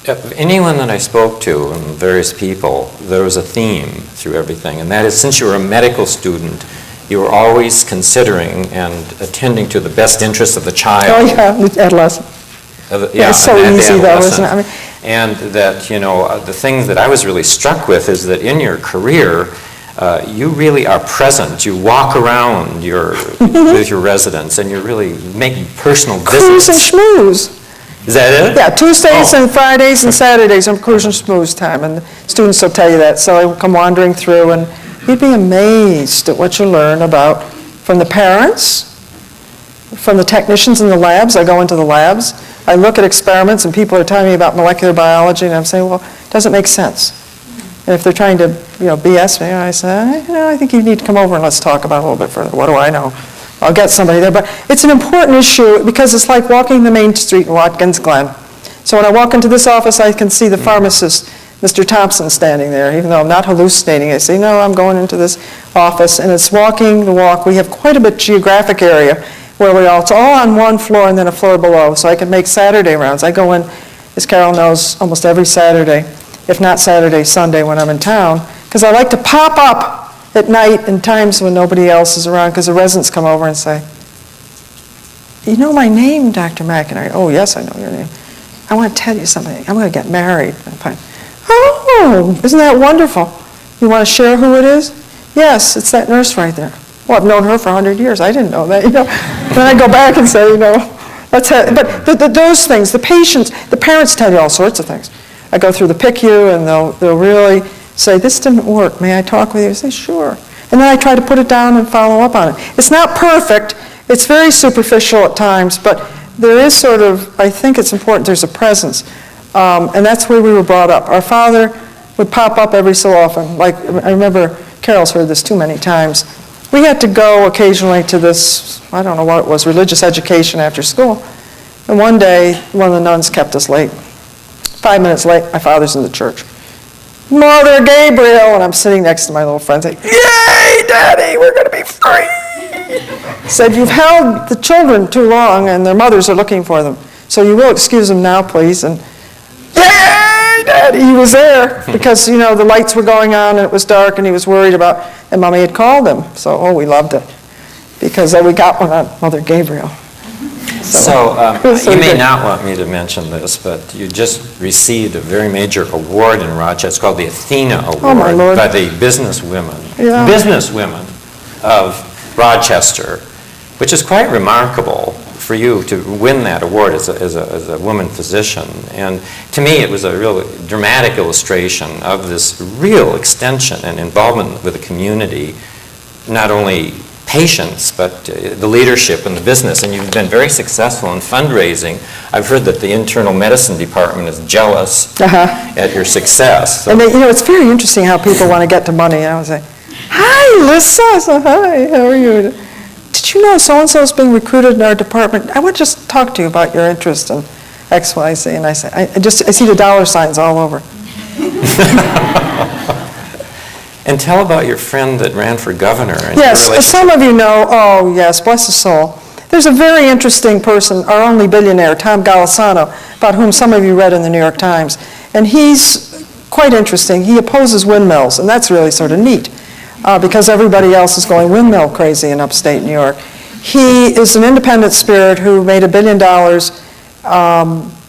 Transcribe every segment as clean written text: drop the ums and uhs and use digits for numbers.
anyone that I spoke to and various people, there was a theme through everything, and that is, since you were a medical student, you were always considering and attending to the best interest of the child. Oh yeah, adolescent. Yeah, it's so easy though, isn't it? I mean, and that, you know, the thing that I was really struck with is that in your career, you really are present. You walk around with your residents, and you're really making personal visits. Cruise and schmooze. Is that it? Yeah, Tuesdays and Fridays and Saturdays are cruise and schmooze time, and students will tell you that. So I will come wandering through, and you'd be amazed at what you learn about from the parents, from the technicians in the labs. I go into the labs. I look at experiments, and people are telling me about molecular biology, and I'm saying, well, it doesn't make sense. And if they're trying to, BS me, I say, I think you need to come over and let's talk about it a little bit further. What do I know? I'll get somebody there. But it's an important issue because it's like walking the main street in Watkins Glen. So when I walk into this office, I can see the pharmacist, Mr. Thompson, standing there. Even though I'm not hallucinating, I say, no, I'm going into this office. And it's walking the walk. We have quite a bit geographic area where it's all on one floor and then a floor below. So I can make Saturday rounds. I go in, as Carol knows, almost every Saturday, if not Saturday, Sunday when I'm in town, because I like to pop up at night in times when nobody else is around, because the residents come over and say, you know my name, Dr. McAnarney? Oh, yes, I know your name. I want to tell you something. I'm going to get married. Oh, isn't that wonderful? You want to share who it is? Yes, it's that nurse right there. Well, I've known her for 100 years. I didn't know that, Then I go back and say, but those things, the patients, the parents tell you all sorts of things. I go through the PICU, and they'll really say, this didn't work. May I talk with you? I say, sure. And then I try to put it down and follow up on it. It's not perfect. It's very superficial at times, but there is sort of, I think it's important there's a presence. And that's where we were brought up. Our father would pop up every so often. Like, I remember Carol's heard this too many times. We had to go occasionally to this, I don't know what it was, religious education after school. And one day, one of the nuns kept us late. 5 minutes late, my father's in the church. Mother Gabriel, and I'm sitting next to my little friend saying, yay, Daddy, we're going to be free. Said, you've held the children too long, and their mothers are looking for them. So you will excuse them now, please. And yay, Daddy, he was there because, the lights were going on, and it was dark, and he was worried about, and Mommy had called him. So, we loved it because we got one on Mother Gabriel. So you may not want me to mention this, but you just received a very major award in Rochester. It's called the Athena Award by the businesswomen of Rochester, which is quite remarkable for you to win that award as a woman physician. And to me, it was a real dramatic illustration of this real extension and involvement with the community, not only patients, but the leadership and the business, and you've been very successful in fundraising. I've heard that the internal medicine department is jealous at your success. So. And it's very interesting how people want to get to money. I would say, hi, Lisa. So, hi, how are you? Did you know so-and-so is being recruited in our department? I want to just talk to you about your interest in X, Y, Z. And I say, I see the dollar signs all over. And tell about your friend that ran for governor. And yes, some of you know, oh yes, bless his soul. There's a very interesting person, our only billionaire, Tom Golisano, about whom some of you read in the New York Times. And he's quite interesting. He opposes windmills, and that's really sort of neat because everybody else is going windmill crazy in upstate New York. He is an independent spirit who made $1 billion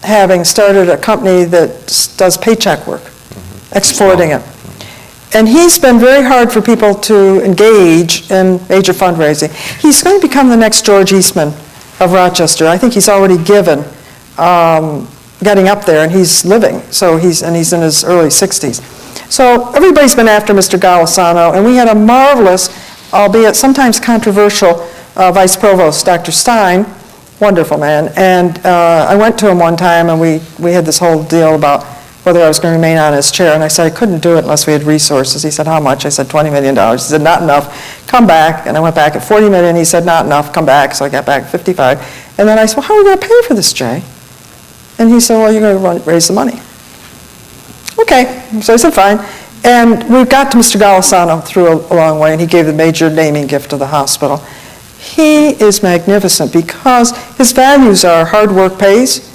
having started a company that does paycheck work, exporting it. And he's been very hard for people to engage in major fundraising. He's going to become the next George Eastman of Rochester. I think he's already given, getting up there, and he's living. So he's in his early 60s. So everybody's been after Mr. Golisano, and we had a marvelous, albeit sometimes controversial, Vice Provost, Dr. Stein, wonderful man. And I went to him one time, and we had this whole deal about whether I was going to remain on his chair, and I said I couldn't do it unless we had resources. He said, how much? I said, $20 million. He said, not enough. Come back. And I went back at $40 million. He said, not enough. Come back. So I got back at 55. And then I said, well, how are we going to pay for this, Jay? And he said, well, you're going to raise the money. Okay. So I said, fine. And we got to Mr. Golisano through a long way, and he gave the major naming gift to the hospital. He is magnificent because his values are hard work pays,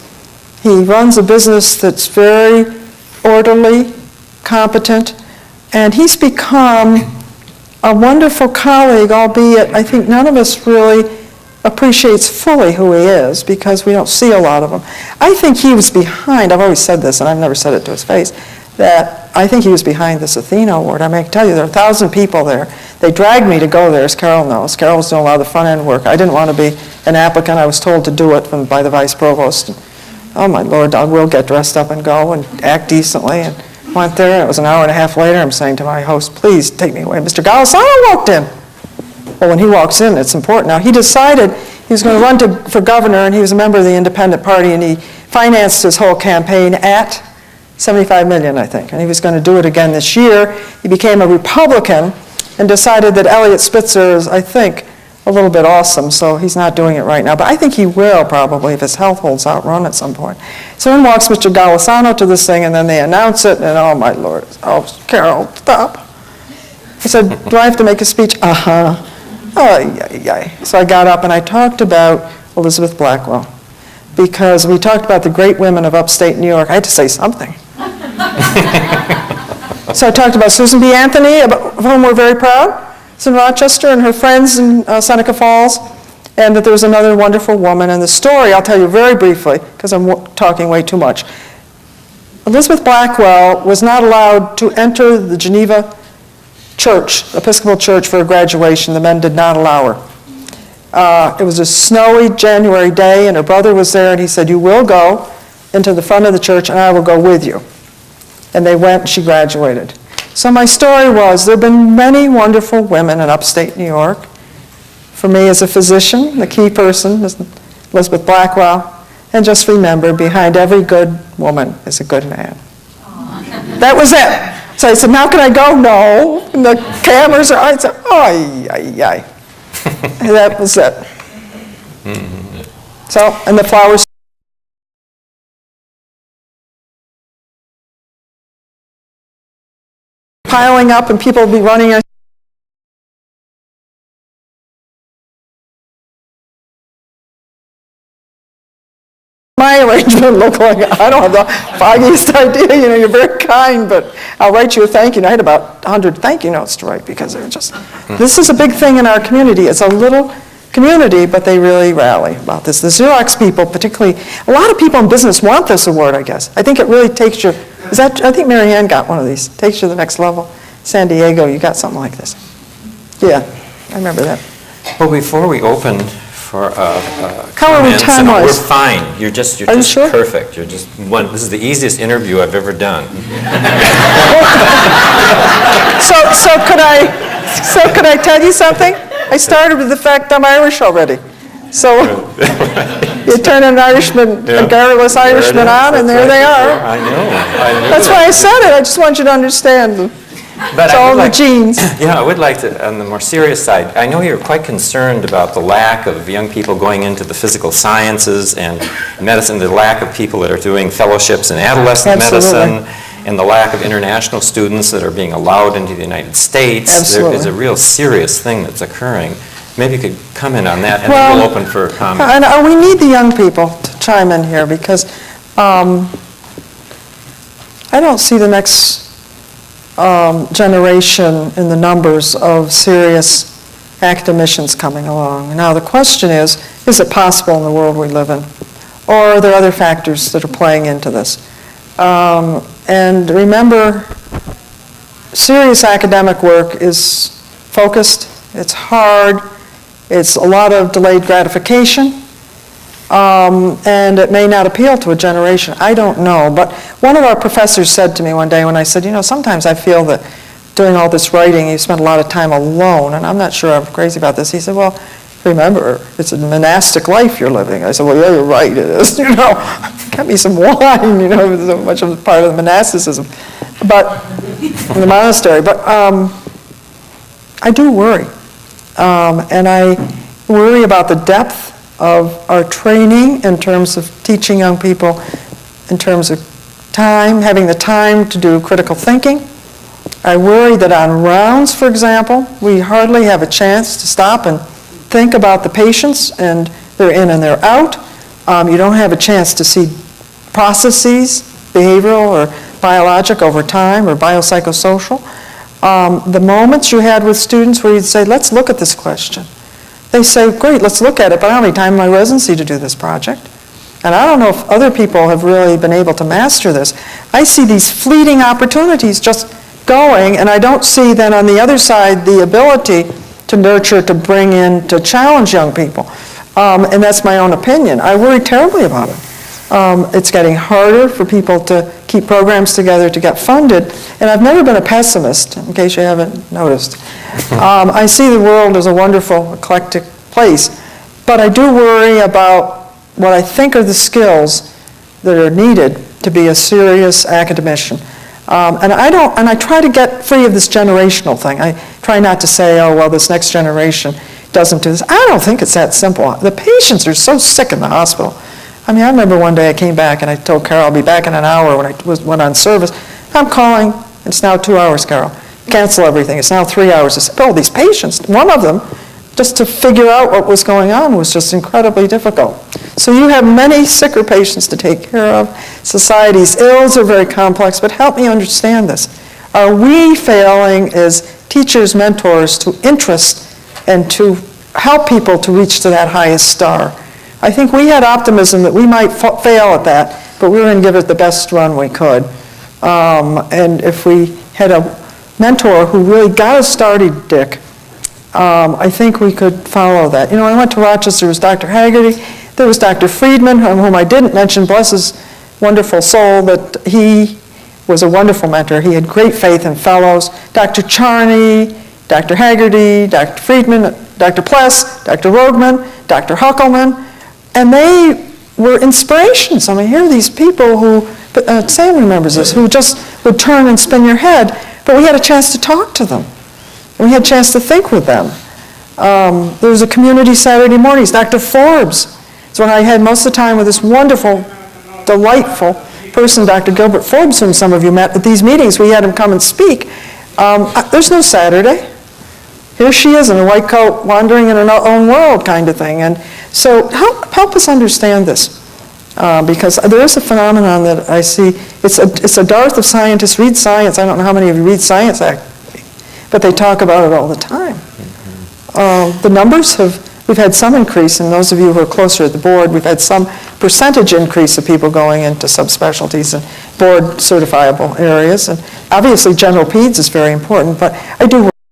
He runs a business that's very orderly, competent, and he's become a wonderful colleague, albeit I think none of us really appreciates fully who he is because we don't see a lot of him. I think he was behind, I've always said this and I've never said it to his face, that I think he was behind this Athena Award. I mean, I can tell you there are 1,000 people there. They dragged me to go there, as Carol knows. Carol was doing a lot of the front end work. I didn't want to be an applicant. I was told to do it by the vice provost. Oh my Lord, I will get dressed up and go and act decently. And went there, and it was an hour and a half later. I'm saying to my host, please take me away. Mr. Golisano walked in. Well, when he walks in, it's important. Now, he decided he was going to run for governor, and he was a member of the Independent Party, and he financed his whole campaign at $75 million, I think, and he was going to do it again this year. He became a Republican and decided that Eliot Spitzer is, I think, a little bit awesome, so he's not doing it right now. But I think he will probably, if his health holds out, run at some point. So in walks Mr. Golisano to this thing, and then they announce it, and oh, my Lord. Oh, Carol, stop. He said, do I have to make a speech? Uh-huh. Oh, yeah. So I got up, and I talked about Elizabeth Blackwell, because we talked about the great women of upstate New York. I had to say something. So I talked about Susan B. Anthony, of whom we're very proud. It's in Rochester, and her friends in Seneca Falls, and that there was another wonderful woman. And the story, I'll tell you very briefly, because I'm talking way too much. Elizabeth Blackwell was not allowed to enter the Geneva church, Episcopal church, for a graduation. The men did not allow her. It was a snowy January day, and her brother was there, and he said, you will go into the front of the church, and I will go with you. And they went, and she graduated. So my story was, there have been many wonderful women in upstate New York. For me as a physician, the key person is Elizabeth Blackwell. And just remember, behind every good woman is a good man. That was it. So I said, now can I go? No. And the cameras are, I said, ay. And that was it. So, and the flowers piling up, and people will be running. My arrangement looked like, I don't have the foggiest idea, you're very kind, but I'll write you a thank you note. I had about 100 thank you notes to write because they were just, this is a big thing in our community. It's a little community, but they really rally about this. The Xerox people particularly, a lot of people in business want this award, I guess. I think it really takes you, I think Mary Ann got one of these, takes you to the next level. San Diego, you got something like this. Yeah, I remember that. Well, before we open for how are we time-wise? We're fine. You're just sure? perfect. You're just one. This is the easiest interview I've ever done. So could I tell you something? I started with the fact I'm Irish already. So you turn an Irishman, a garrulous Irishman on, and there they are. I know. That's why I said it. I just want you to understand. But it's all the genes. Yeah, I would like to, on the more serious side, I know you're quite concerned about the lack of young people going into the physical sciences and medicine, the lack of people that are doing fellowships in adolescent medicine, and the lack of international students that are being allowed into the United States. Absolutely. There is a real serious thing that's occurring. Maybe you could comment on that, and then we'll open for comment. And we need the young people to chime in here, because I don't see the next generation in the numbers of serious academicians coming along. Now the question is it possible in the world we live in? Or are there other factors that are playing into this? And remember, serious academic work is focused, it's hard, it's a lot of delayed gratification, and it may not appeal to a generation. I don't know. But one of our professors said to me one day when I said, sometimes I feel that doing all this writing, you spend a lot of time alone, and I'm not sure I'm crazy about this. He said, well, remember, it's a monastic life you're living. I said, well, yeah, you're right, it is. Get me some wine, it's so much of part of the monasticism. But, in the monastery. But I do worry. And I worry about the depth of our training in terms of teaching young people, in terms of time, having the time to do critical thinking. I worry that on rounds, for example, we hardly have a chance to stop and think about the patients and their in and their out. You don't have a chance to see processes, behavioral or biologic over time or biopsychosocial. The moments you had with students where you'd say, let's look at this question. They say, great, let's look at it, but I don't have any time in my residency to do this project. And I don't know if other people have really been able to master this. I see these fleeting opportunities just going, and I don't see then on the other side the ability to nurture, to bring in, to challenge young people. And that's my own opinion. I worry terribly about it. It's getting harder for people to keep programs together, to get funded. And I've never been a pessimist, in case you haven't noticed. I see the world as a wonderful, eclectic place. But I do worry about what I think are the skills that are needed to be a serious academician. And I try to get free of this generational thing. I try not to say, oh, well, this next generation doesn't do this. I don't think it's that simple. The patients are so sick in the hospital. I mean, I remember one day I came back and I told Carol I'll be back in an hour when I went on service. I'm calling, it's now 2 hours, Carol. Cancel everything, it's now 3 hours. I said, oh, these patients, one of them, just to figure out what was going on was just incredibly difficult. So you have many sicker patients to take care of. Society's ills are very complex, but help me understand this. Are we failing as teachers, mentors, to interest and to help people to reach to that highest star? I think we had optimism that we might fail at that, but we were going to give it the best run we could. And if we had a mentor who really got us started, Dick, I think we could follow that. You know, I went to Rochester, there was Dr. Haggerty, there was Dr. Friedman, whom I didn't mention, bless his wonderful soul, but he was a wonderful mentor. He had great faith in fellows. Dr. Charney, Dr. Haggerty, Dr. Friedman, Dr. Pless, Dr. Rogman, Dr. Huckelman, and they were inspirations. I mean, here are these people who, Sam remembers this, who just would turn and spin your head, but we had a chance to talk to them. We had a chance to think with them. There was a community Saturday mornings. Dr. Forbes is when I had most of the time with this wonderful, delightful person, Dr. Gilbert Forbes, whom some of you met at these meetings. We had him come and speak. There's no Saturday. Here she is in a white coat, wandering in her own world kind of thing. And so help us understand this, because there is a phenomenon that I see. It's a dearth of scientists. Read science. I don't know how many of you read science, but they talk about it all the time. The numbers we've had some increase, and those of you who are closer to the board, we've had some percentage increase of people going into subspecialties and board certifiable areas. And obviously general peds is very important, but I do